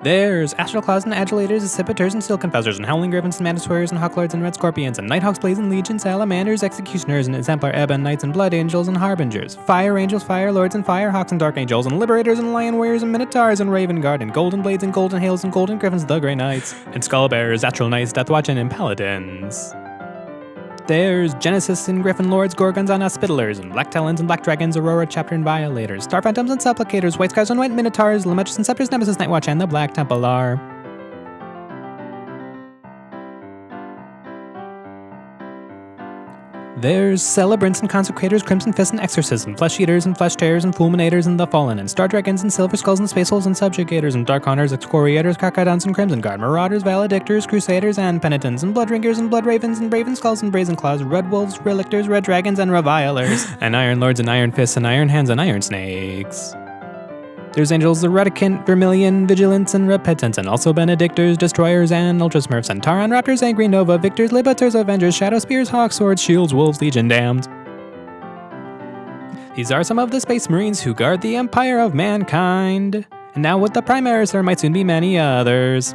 There's Astral Claws and Adulators, Accipiters and Steel Confessors, and Howling Griffins and Mantisaurs and Hawklords and Red Scorpions, and Nighthawks, Blazing Legion, Salamanders, Executioners, and Exemplar, Ebon, Knights and Blood Angels and Harbingers, Fire Angels, Fire Lords and Firehawks and Dark Angels, and Liberators and Lion Warriors and Minotaurs and Raven Guard, and Golden Blades and Golden Hails and Golden Griffins, the Grey Knights, and Skull Bearers, Astral Knights, Deathwatch, and Paladins. There's Genesis and Griffin Lords, Gorgons and Hospitalers, and Black Talons and Black Dragons, Aurora Chapter and Violators, Star Phantoms and Supplicators, White Skies and White Minotaurs, Limechus and Scepters, Nemesis, Nightwatch, and the Black Templar. There's Celebrants and Consecrators, Crimson Fists and Exorcists, and Flesh Eaters and Flesh Tearers and Fulminators and the Fallen, and Star Dragons and Silver Skulls and Space Holes and Subjugators, and Dark Hunters, Excoriators, Crocodons and Crimson Guard, Marauders, Valedictors, Crusaders and Penitents, and Bloodringers and Blood Ravens and Raven Skulls and Brazen Claws, Red Wolves, Relictors, Red Dragons and Revilers, and Iron Lords and Iron Fists and Iron Hands and Iron Snakes. There's Angels, Eradicant, Vermilion, Vigilance, and Repentance, and also Benedictors, Destroyers, and Ultra Smurfs, and Taron, Raptors, Angry Nova, Victors, Liberators, Avengers, Shadow Spears, Hawks, Swords, Shields, Wolves, Legion, Damned. These are some of the Space Marines who guard the Empire of Mankind. And now with the Primaris, there might soon be many others.